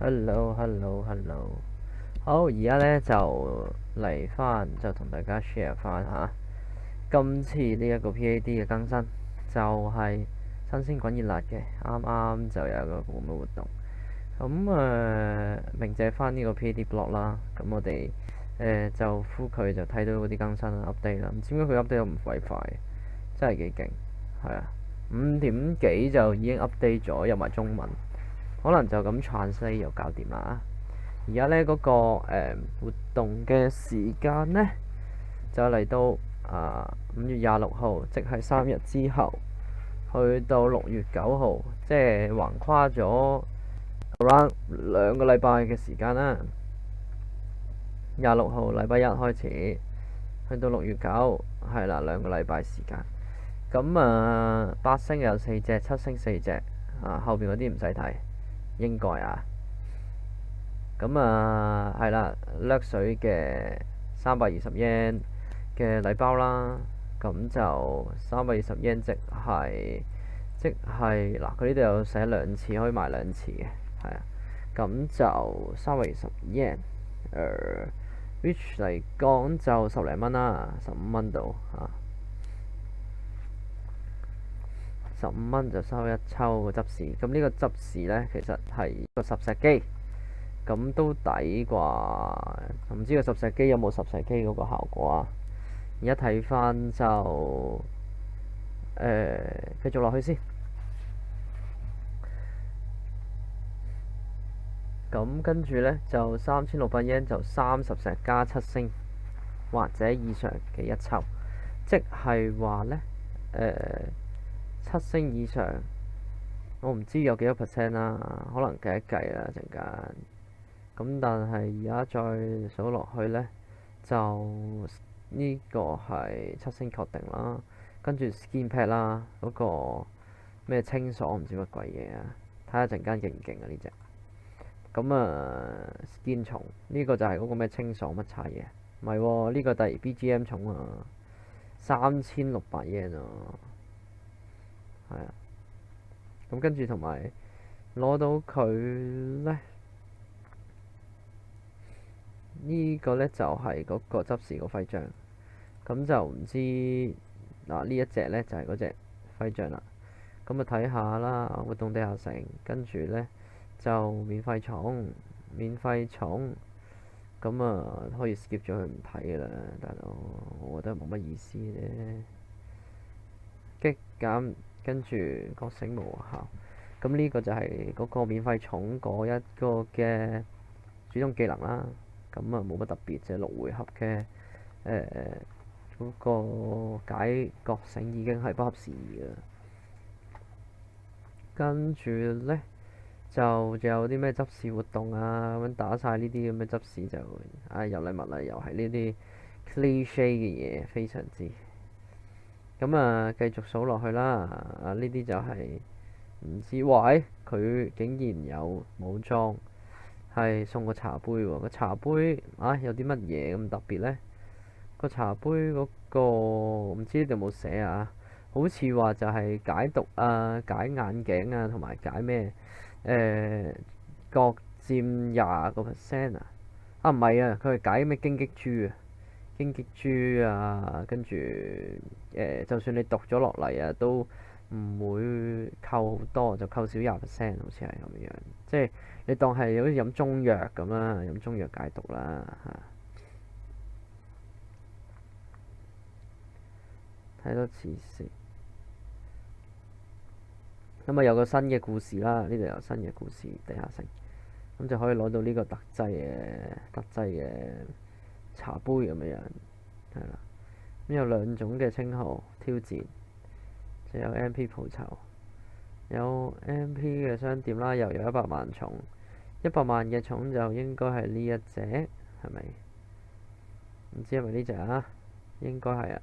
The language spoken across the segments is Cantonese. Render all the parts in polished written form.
Hello。好，而家咧就嚟翻，就同大家 share 翻下今次呢一個 PAD 嘅更新，就係、新鮮滾熱辣嘅，啱啱就有個咁嘅活動。咁鳴謝翻呢個 PAD blog 啦，咁我哋就呼佢就睇到嗰啲更新 update 啦。唔知點解佢 update 得唔鬼快，真係幾勁，係啊，5點幾就已經 update 咗，入埋中文，可能就咁 translate 就搞掂啦。而家呢嗰個活動嘅時間呢，就嚟到5月26號，即係3日之後，去到6月9號，即係橫跨咗 around 2個禮拜嘅時間啦。26號禮拜一開始，去到6月9，係啦，2個禮拜時間。咁8星有4隻，7星4隻，後邊嗰啲唔使睇，應該啊。咁係啦，掠水嘅320 yen 嘅禮包啦，咁就320 yen 即係嗱，佢呢度有寫2次，可以買2次嘅，係啊，咁就320 yen，which 嚟講就10零蚊啦，15蚊度15蚊就收一抽個執事。咁呢個執事呢，其實係個十石機。咁都抵啩，唔知個十石機有冇十石機嗰個效果啊？而家睇翻就繼續落去先。咁跟住呢，就3600 yen 就30石加7星或者以上嘅一抽，即係話呢7星以上，我唔知有幾多 percent 啦，可能計一計啦陣間。咁但係而家再數落去呢，就呢個係7星確定啦，跟住 skin pad 啦，嗰個咩清爽唔知乜鬼嘢啊，睇下陣間勁唔勁啊呢隻。咁skin 重呢個就係嗰個咩清爽乜叉嘢，唔係喎，呢個第 BGM 重啊，3600 yen 啊，係啊。咁跟住同埋攞到佢呢。呢個呢就係嗰個執事個徽章，咁就唔知呢一隻呢就係嗰隻徽章啦。咁睇下啦，活動地下城，跟住呢就免費寵，咁可以 skip 咗佢唔睇噶啦，大佬，我覺得冇乜意思咧。擊減跟住覺醒無效，咁呢個就係嗰個免費寵嗰一個嘅主動技能啦。咁冇乜特別，就係6回合嘅嗰個解覺醒已經係不合時宜啦。跟住呢，就仲有啲咩執事活動啊，咁打晒呢啲咁嘅執事就有禮物啦，又係呢啲 cliche 嘅嘢，非常之咁繼續數落去啦。呢啲就係唔知喂，佢竟然有武裝。係送個茶杯喎，個茶杯有啲乜嘢咁特別呢？個茶杯嗰個唔知呢度有冇寫啊？好似話就係解毒啊、解眼鏡啊，同埋解咩各佔20%啊？唔係啊，佢係解咩荊棘珠啊、荊棘珠啊，跟住就算你讀咗落嚟啊，都唔會扣好多，就扣少20%，好似係咁樣。即係你當係好似飲中藥咁啦，飲中藥解毒啦嚇。睇多次先。咁有個新嘅故事啦，呢度有新嘅故事，地下城，咁就可以攞到呢個特製嘅茶杯咁樣，係啦。咁有2種嘅稱號挑戰，就有 MP 鋪籌，有 MP 嘅商店啦，又有100萬寵，100萬嘅寵就應該係呢一隻，係咪？唔知係咪呢隻啊？應該係啊，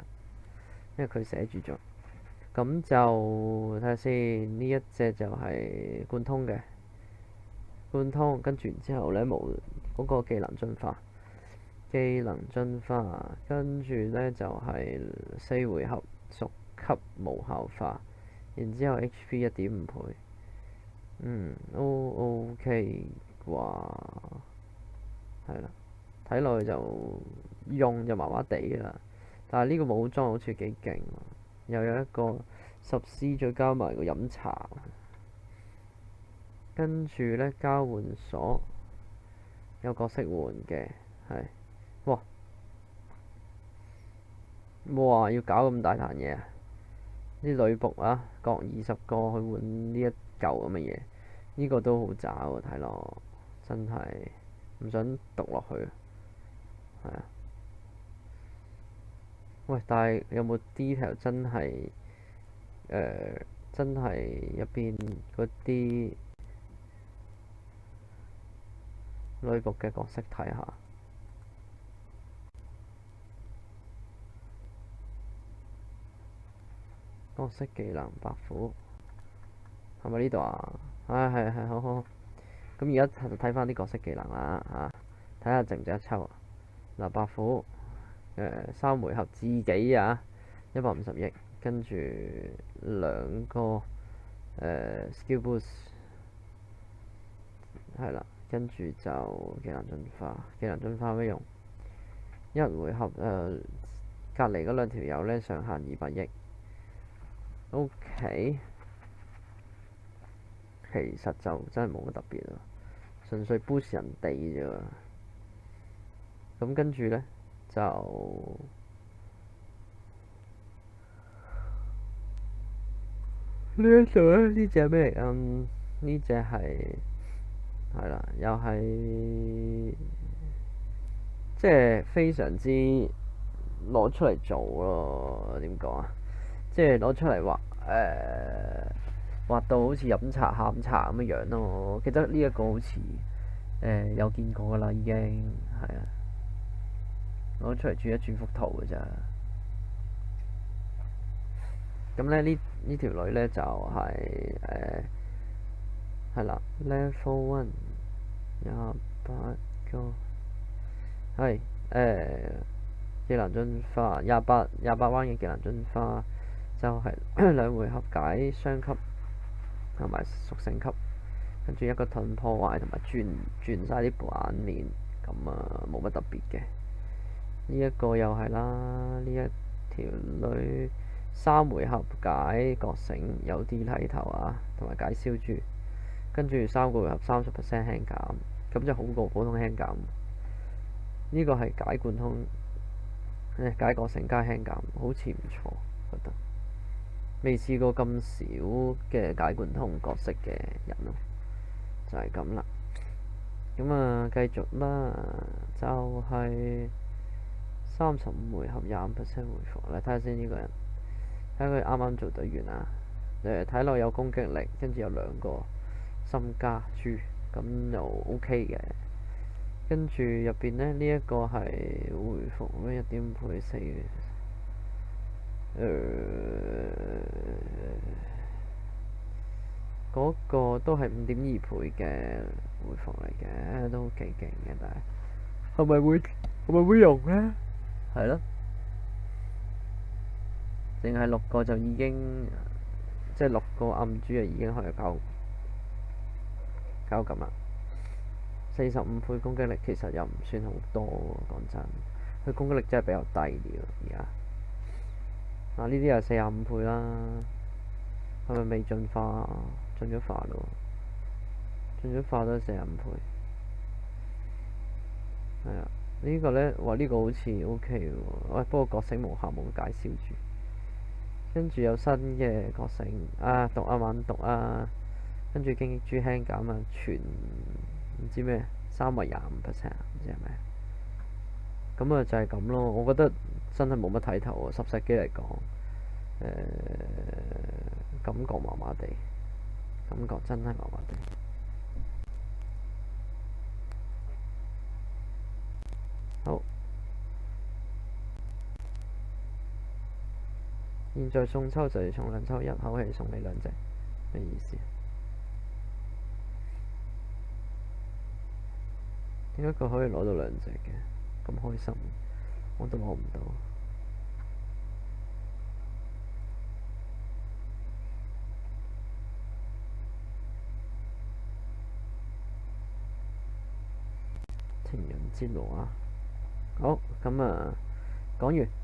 因為佢寫住咗。咁就睇下先，呢一隻就係貫通嘅，貫通跟住然之後呢，冇嗰個技能進化，跟住呢就係4回合逐級無效化，然之後 HP 1.5倍，OK。話係啦，睇落去就用就麻麻地啦。但係呢個武裝好似幾勁喎，又有一個10C，再加埋個飲茶，跟住呢，交換所有角色換嘅，係哇哇要搞咁大壇嘢啊！啲女僕啊，各20個去換呢一嚿咁嘅嘢，呢個都好渣喎，睇落真係唔想讀落去，係啊。喂，但係有冇 detail 真係真係入邊嗰啲女僕嘅角色睇下？角色技能白虎係咪呢度啊？唉，係好好。咁而家就睇翻啲角色技能啦嚇，睇下值唔值得抽啊？嗱，白虎3回合自己啊150億，跟住2個skill boost 係啦，跟住就技能進化，技能進化咩用？一回合隔離嗰2條友呢，上限200億。OK，其實就真係冇乜特別啊，純粹 boost 人哋啫喎。咁跟住呢，就呢一度咧，呢隻咩嚟？呢隻係啦，又係即係非常之攞出嚟做咯。點講啊？即係攞出嚟畫到好似飲茶下午茶咁嘅樣咯。我記得呢一個好似有見過噶啦，已經係啊，攞出嚟轉一轉幅圖㗎咋。咁咧呢條女咧就係啦，level 128個係技能進化28彎嘅技能進化，就係2回合解雙級同埋屬性級，跟住一個盾破壞同埋轉晒啲版面，咁啊冇乜特別嘅。呢一個又係啦，呢一條女3回合解覺醒有啲睇頭啊，同埋解燒豬，跟住3個回合30% 輕減，咁就好過普通輕減。呢個係解貫通解覺醒加輕減，好似唔錯，覺得未試過咁少嘅解貫通角色嘅人咯，就係咁啦。咁啊，繼續啦，就係35回合25%回復。嚟睇下先呢個人，睇下佢啱啱做隊員啊。睇落有攻擊力，跟住有2個心加豬，咁就 OK 嘅。跟住入邊呢，呢一個係回復咩1.5倍4嘅，嗰個都係5.2倍嘅回復嚟嘅，都幾勁嘅。但係係咪會用呢？係咯，淨係6個就已經即係6個暗珠啊，已經可以搞咁啦。45倍攻擊力其實又唔算好多喎，講真，佢攻擊力真係比較低啲喎。而家呢啲又45倍啦，係咪未進化啊？進咗化咯，進咗化都係45倍。係啊，呢個呢，哇呢個好似 OK 喎。喂，不過覺醒無效冇解燒住，跟住有新嘅覺醒啊，毒啊猛毒啊，跟住荊棘豬輕減啊，全唔知咩3為25%，唔知係咩？咁啊就係咁咯。我覺得真係冇乜睇頭喎，十石機嚟講，感覺麻麻地，感覺真係麻麻地。好，現在送抽就係從2抽1，口氣送你2隻，咩意思？點解佢可以攞到2隻嘅？咁開心，我都攞唔到。情人之路啊。好，咁啊講完。